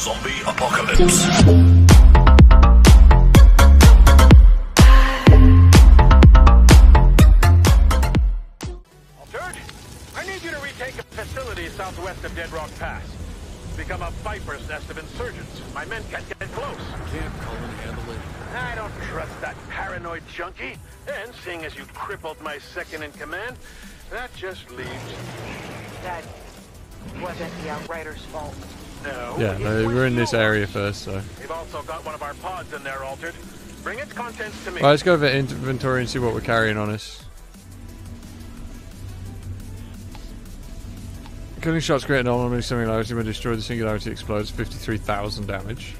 Zombie apocalypse. Altered, I need you to retake a facility southwest of Dead Rock Pass. Become a viper's nest of insurgents. My men can't get close. Can't Cullen handle it? I don't trust that paranoid junkie. And seeing as you crippled my second in command, that just leaves... That wasn't the Outriders' fault. No. Yeah, no, we're in this area first, so. We've also got one of our pods in there, Altered. Bring its contents to me. Right, let's go over inventory and see what we're carrying on us. Killing shots create an anomaly singularity when destroyed. The singularity explodes. 53,000 damage.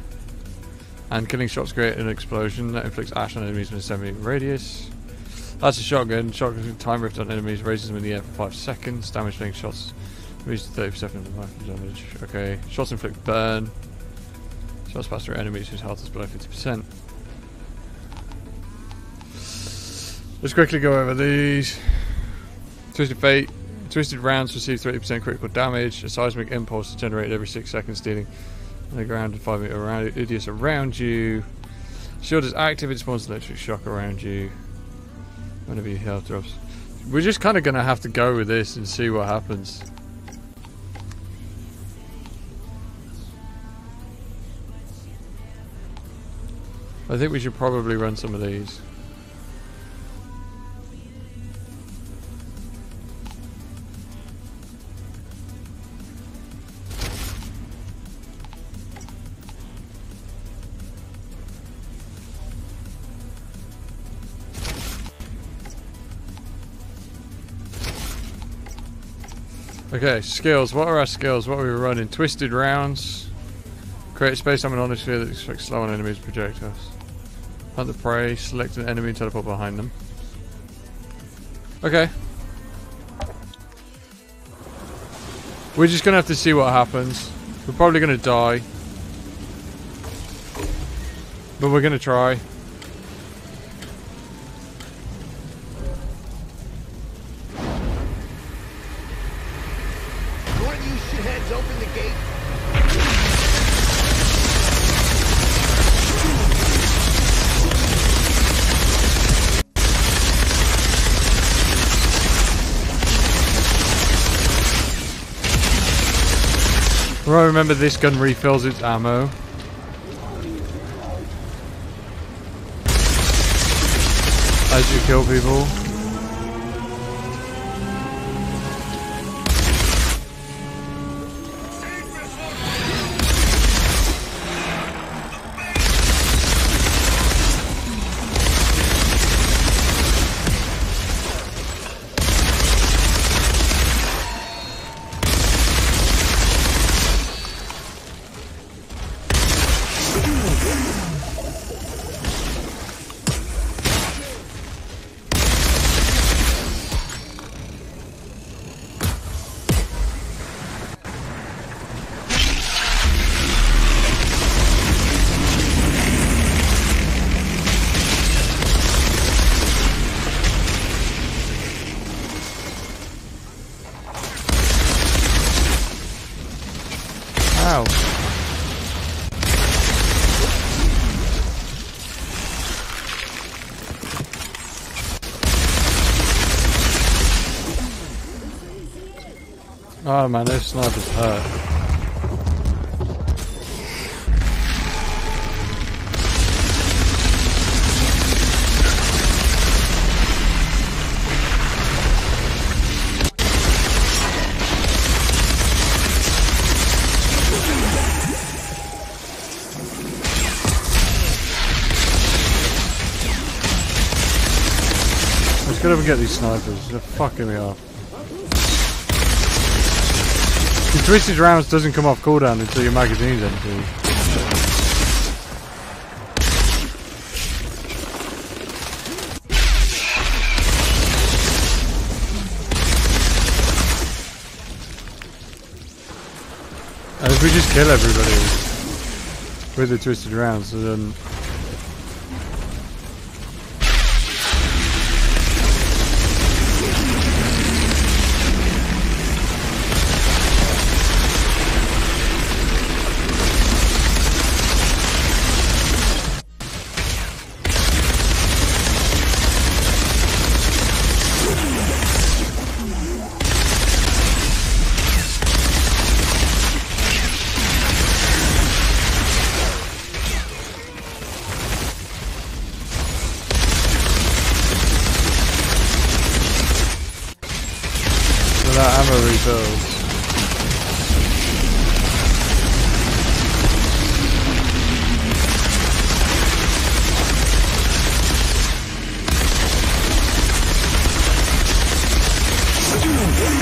And killing shots create an explosion that inflicts ash on enemies in a 7 meter radius. That's a shotgun. Shotgun time rift on enemies, raises them in the air for 5 seconds. Damage filling shots reaches 30% of the rifle damage. Okay. Shots inflict burn. Shots pass through enemies whose health is below 50%. Let's quickly go over these. Twisted Fate. Twisted rounds receive 30% critical damage. A seismic impulse is generated every 6 seconds, dealing on the ground and 5 meter radius around you. Shield is active, it spawns an electric shock around you whenever your health drops. We're just kind of going to have to go with this and see what happens. I think we should probably run some of these. Okay, skills. What are our skills? What are we running? Twisted rounds. Create space on an ionosphere that expects slow on enemies projectiles. Hunt the prey. Select an enemy and teleport behind them. Okay. We're just gonna have to see what happens. We're probably gonna die. But we're gonna try. Open the gate. Well, remember this gun refills its ammo. As you kill people. Ow. Oh man, those snipers hurt. Let's get up and get these snipers. They're fucking me off. The twisted rounds doesn't come off cooldown until your magazine's empty. And if we just kill everybody with the twisted rounds, then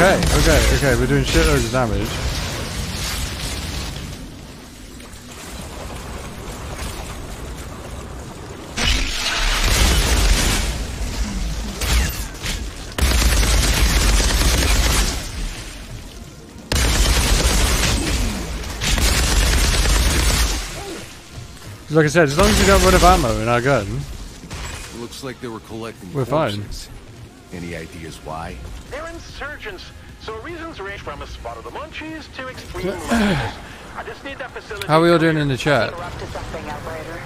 Okay, we're doing shitloads of damage. Like I said, as long as we don't run out of ammo in our gun, Looks like they were collecting we're fine. corpses. Any ideas why? They're insurgents, so reasons range from a spot of the munchies to extreme levels. I just need that facility. How are we all doing in the chat? Interrupt to something, Outrider.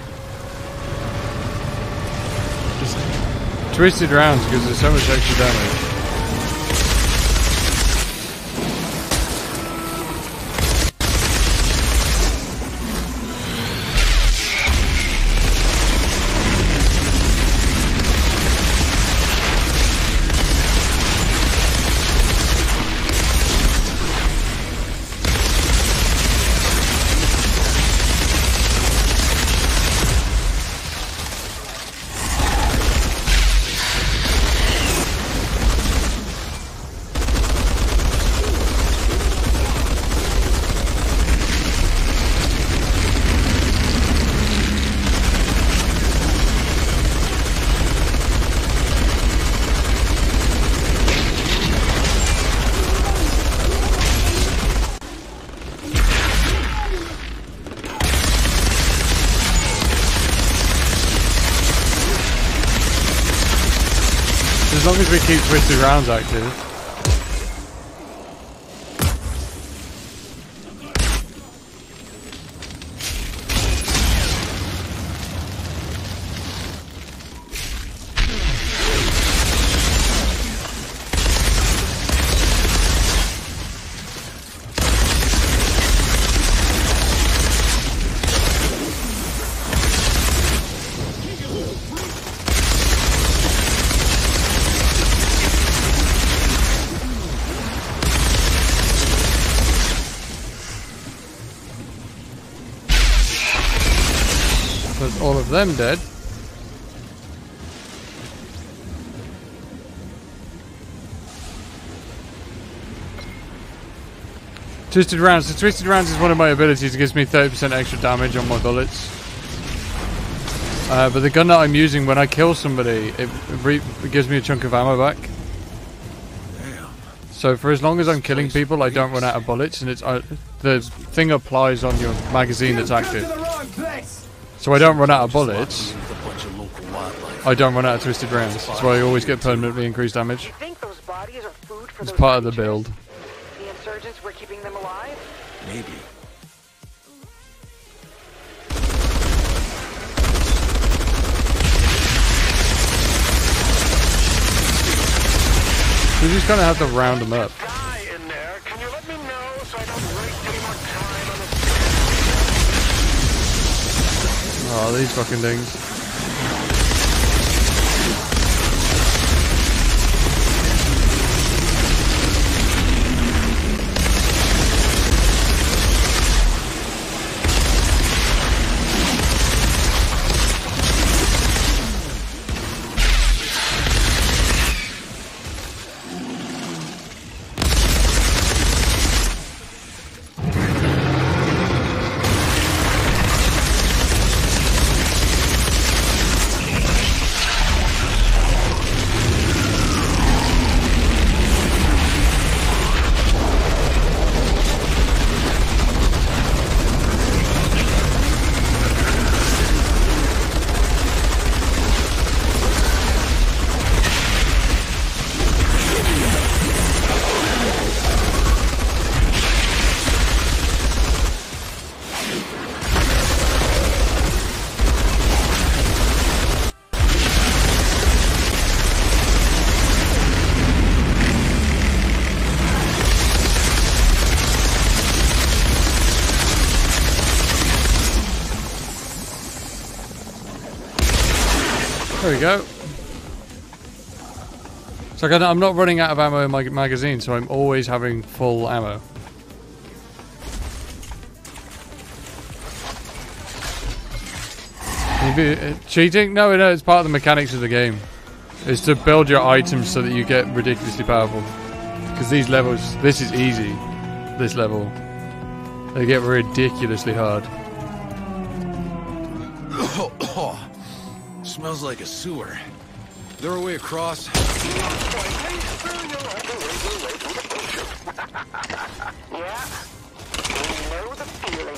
Just twisted rounds because there's so much extra damage. As long as we keep twisted rounds active. There's all of them dead. Twisted rounds. So twisted rounds is one of my abilities. It gives me 30% extra damage on my bullets. But the gun that I'm using, when I kill somebody, it gives me a chunk of ammo back. Damn. So for as long as I'm killing people, I don't run out of bullets, and it's the thing applies on your magazine that's active. So I don't run out of bullets. I don't run out of twisted rounds. That's why I always get permanently increased damage. You think those bodies are food for It's those part of the creatures? build. The insurgents were keeping them alive? Maybe. We just kind of have to round them up. Guy in there. Can you let me know so I don't waste any more time on this? Oh, these fucking things. There we go. So I'm not running out of ammo in my magazine, so I'm always having full ammo. Cheating? No, it's part of the mechanics of the game. It's to build your items so that you get ridiculously powerful. Because these levels, this is easy. This level, they get ridiculously hard. Smells like a sewer. There a way across? Yeah, we know the feeling.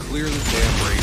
Clear the damn radio.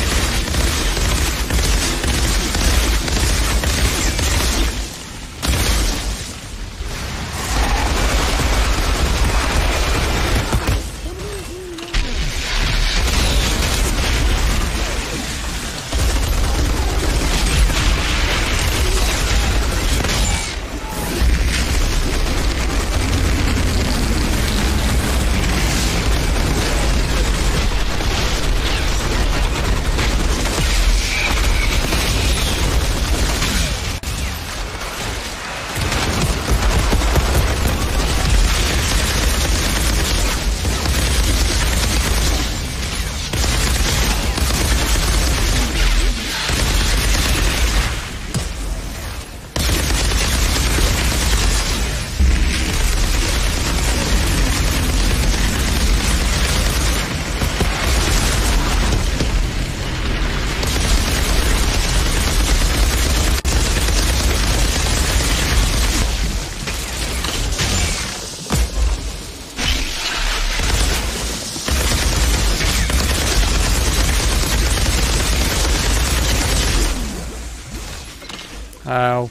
Ow.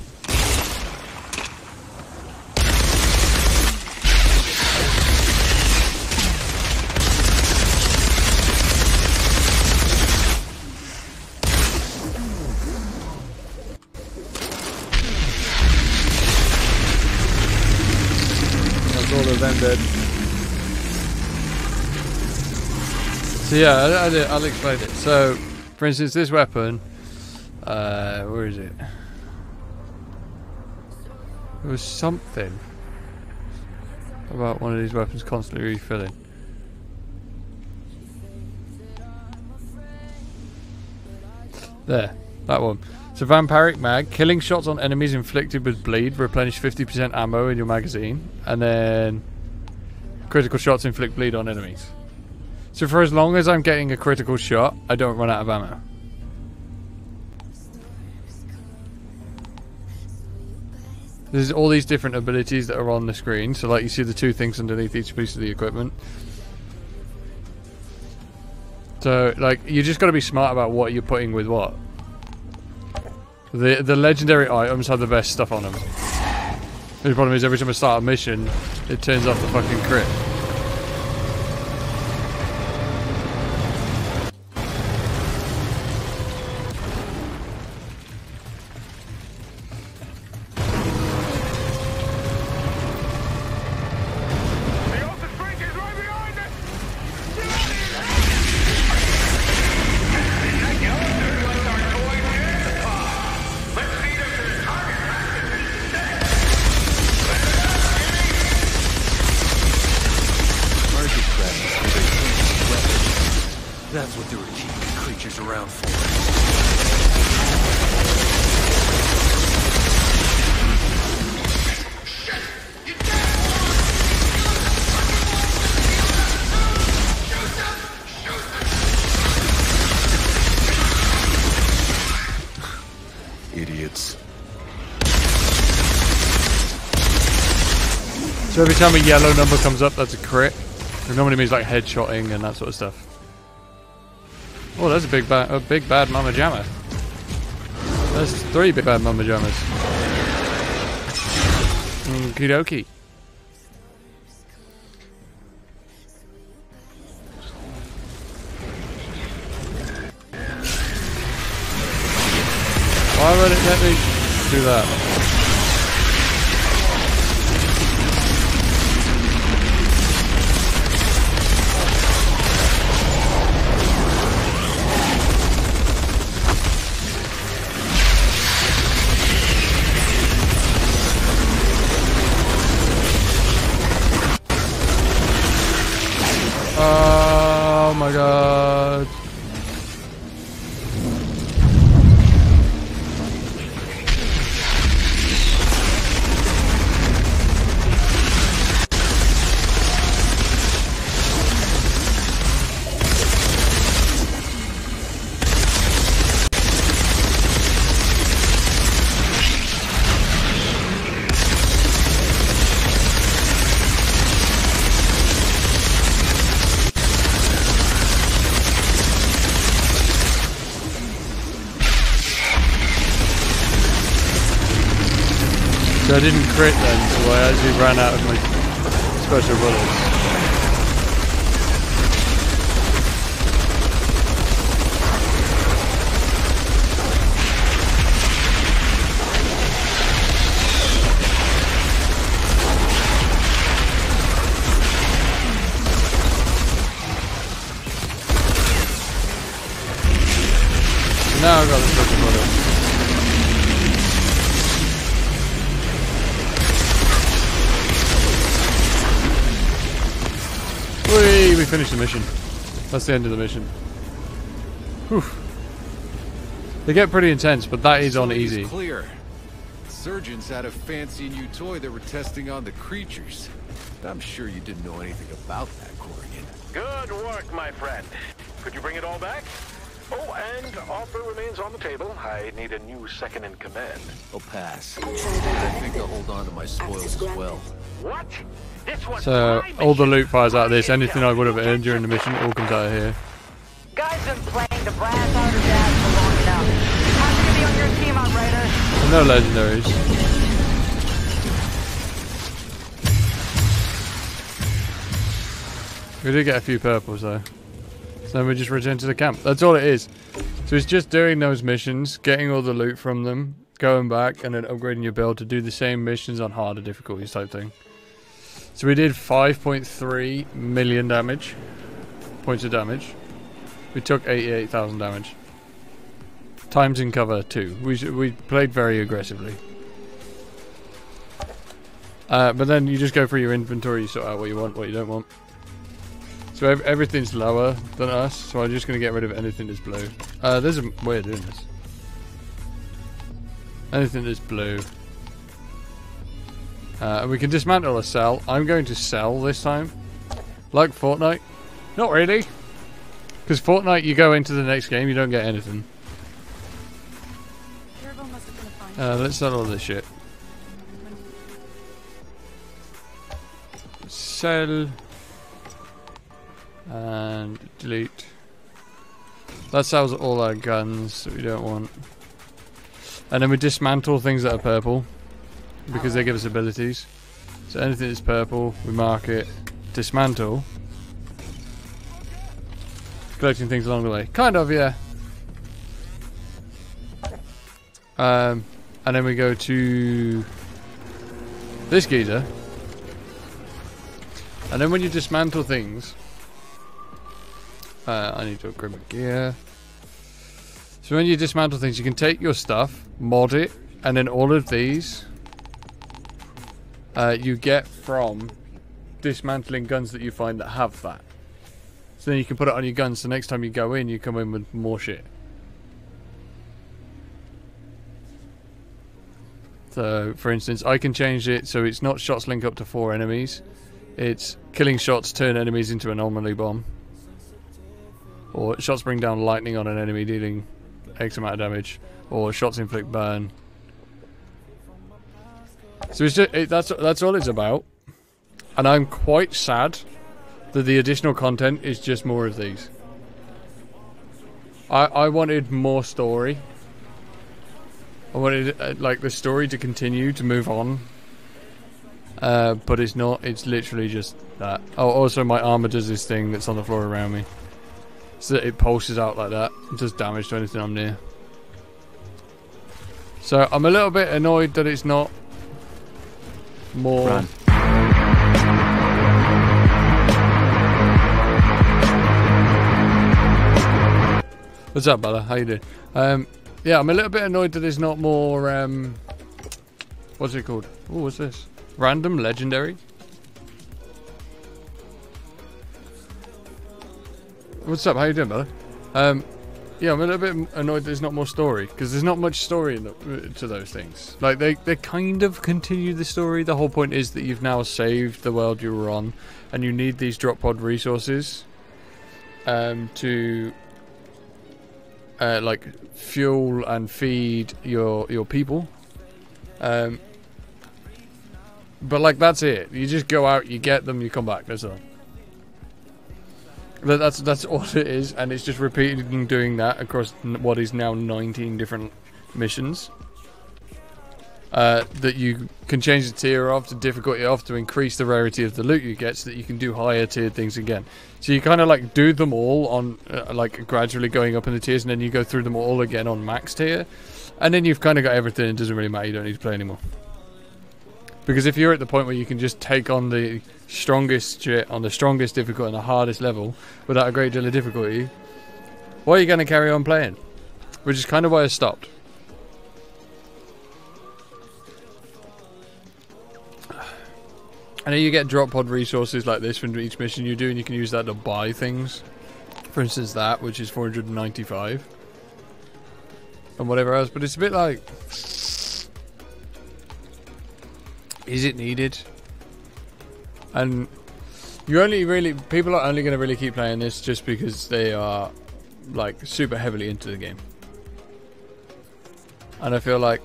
That's all of them dead. So yeah, I'll explain it. So, for instance, this weapon, where is it? There was something about one of these weapons constantly refilling. There, that one. So Vampiric Mag, killing shots on enemies inflicted with bleed, replenish 50% ammo in your magazine, and then critical shots inflict bleed on enemies. So for as long as I'm getting a critical shot, I don't run out of ammo. There's all these different abilities that are on the screen. So like you see the two things underneath each piece of the equipment. So like you just got to be smart about what you're putting with what. The legendary items have the best stuff on them. The problem is every time I start a mission, it turns off the fucking crit. That's what they were keeping creatures around for. Idiots. So every time a yellow number comes up, that's a crit. It normally means like headshotting and that sort of stuff. Oh, that's a big bad Mama Jammer. There's 3 big bad Mama Jammers. Okie dokie. Why would it let me do that? Oh my god. So I didn't crit then, so I actually ran out of my special bullets. Now I've got the special bullets. Whee! We finished the mission. That's the end of the mission. Whew. They get pretty intense, but that is on easy. Clear. Surgeons had a fancy new toy they were testing on the creatures. I'm sure you didn't know anything about that, Corrigan. Good work, my friend. Could you bring it all back? Oh, and offer remains on the table. I need a new second in command. I'll pass. I think I'll hold on to my spoils as well. What? This was So my all the mission. loot fires out of this. Anything I would have earned during the mission all comes out of here. Guys been playing the brass out of dad for long enough. Happy to be on your team, Outriders. And no legendaries. We did get a few purples though. So then we just return to the camp. That's all it is. So it's just doing those missions, getting all the loot from them, going back and then upgrading your build to do the same missions on harder difficulties type thing. So we did 5.3 million damage. Points of damage. We took 88,000 damage. Times in cover 2. We played very aggressively. But then you just go through your inventory, you sort out what you want, what you don't want. So everything's lower than us, so I'm just going to get rid of anything that's blue. There's a way of doing this. Anything that's blue. And we can dismantle or sell. I'm going to sell this time. Like Fortnite. Not really. Because Fortnite, you go into the next game, you don't get anything. Let's sell all this shit. Sell. And delete. That sells all our guns that we don't want. And then we dismantle things that are purple. Because they give us abilities. So anything that's purple, we mark it. Dismantle. Collecting things along the way. Kind of, yeah. And then we go to this geezer. And then when you dismantle things, I need to upgrade my gear. So when you dismantle things, you can take your stuff, mod it, and then all of these you get from dismantling guns that you find that have that. So then you can put it on your guns, so next time you go in, you come in with more shit. So, for instance, I can change it so it's not shots link up to 4 enemies. It's killing shots turn enemies into an anomaly bomb. Or shots bring down lightning on an enemy dealing X amount of damage. Or shots inflict burn. So it's just, that's all it's about. And I'm quite sad that the additional content is just more of these. I wanted more story. I wanted like the story to continue to move on. But it's not, it's literally just that. Oh, also my armor does this thing that's on the floor around me. So that it pulses out like that. It does damage to anything I'm near. So I'm a little bit annoyed that it's not more... Run. What's up, Bella? How you doing? Yeah, I'm a little bit annoyed that there's not more, what's it called? Oh, what's this? Random legendary? What's up? How you doing, Bella? Yeah, I'm a little bit annoyed there's not more story, because there's not much story to those things. Like, they kind of continue the story. The whole point is that you've now saved the world you were on, and you need these drop pod resources to... like fuel and feed your people, but like that's it. You just go out, you get them, you come back. That's all. That's all it is, and it's just repeating doing that across what is now 19 different missions. that you can change the tier of, the difficulty of, to increase the rarity of the loot you get, so that you can do higher tiered things again. So you kind of like do them all on like gradually going up in the tiers, and then you go through them all again on max tier, and then you've kind of got everything. It doesn't really matter. You don't need to play anymore. Because if you're at the point where you can just take on the strongest shit on the strongest difficulty and the hardest level without a great deal of difficulty, why are you going to carry on playing? Which is kind of why I stopped. I know you get drop pod resources like this from each mission you do, and you can use that to buy things. For instance, that, which is 495. And whatever else, but it's a bit like... is it needed? And you only really... people are only going to really keep playing this just because they are, like, super heavily into the game. And I feel like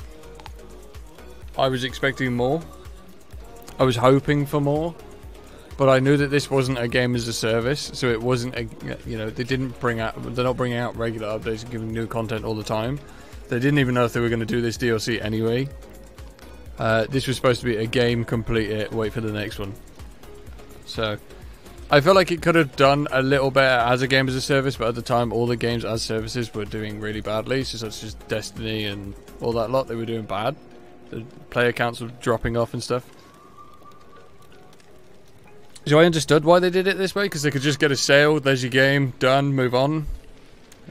I was expecting more. I was hoping for more, but I knew that this wasn't a game as a service, so it wasn't a, you know, they're not bringing out regular updates and giving new content all the time. They didn't even know if they were going to do this DLC anyway. This was supposed to be a game, complete it, wait for the next one. So I feel like it could have done a little better as a game as a service, but at the time all the games as services were doing really badly, so such as Destiny and all that lot, they were doing bad. The player counts were dropping off and stuff. So I understood why they did it this way, because they could just get a sale, there's your game, done, move on.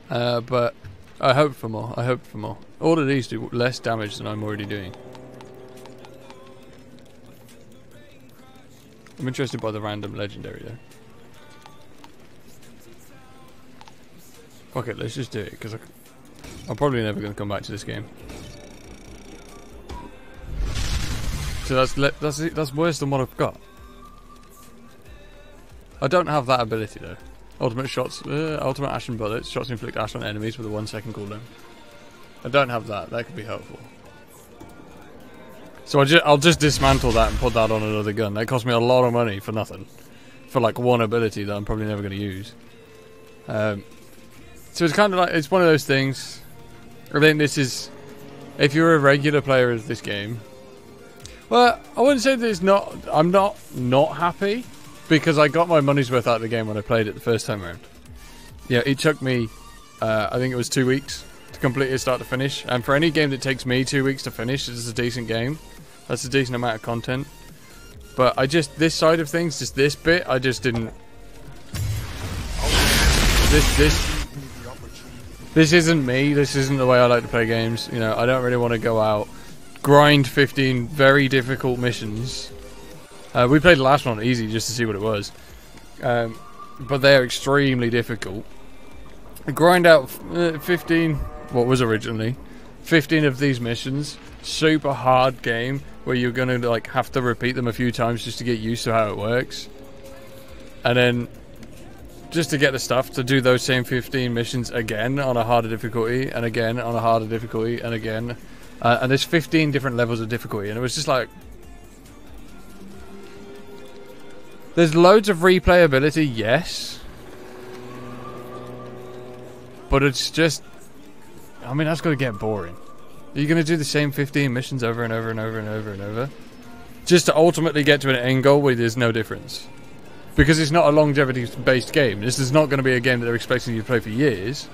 But I hope for more, I hope for more. All of these do less damage than I'm already doing. I'm interested by the random legendary though. Fuck it, let's just do it, because I'm probably never going to come back to this game. So that's worse than what I've got. I don't have that ability though. Ultimate shots, ultimate ashen bullets. Shots inflict ash on enemies with a 1 second cooldown. I don't have that. That could be helpful. So I'll just dismantle that and put that on another gun. That cost me a lot of money for nothing. For like one ability that I'm probably never going to use. So it's kind of like, it's one of those things. I think this is, if you're a regular player of this game, well, I wouldn't say that it's not, I'm not happy. Because I got my money's worth out of the game when I played it the first time around. Yeah, it took me, I think it was 2 weeks to complete it start to finish. And for any game that takes me 2 weeks to finish, this is a decent game. That's a decent amount of content. But I just, this side of things, just this bit, I just didn't... This isn't me. This isn't the way I like to play games. You know, I don't really want to go out, grind 15 very difficult missions. We played the last one easy just to see what it was. But they're extremely difficult. Grind out 15, what was originally, 15 of these missions. Super hard game where you're going to like have to repeat them a few times just to get used to how it works. And then just to get the stuff to do those same 15 missions again on a harder difficulty, and again on a harder difficulty, and again. And there's 15 different levels of difficulty, and it was just like... There's loads of replayability, yes. But it's just... I mean, that's going to get boring. You're going to do the same 15 missions over and over and over and over and over. Just to ultimately get to an end goal where there's no difference. Because it's not a longevity-based game. This is not going to be a game that they're expecting you to play for years.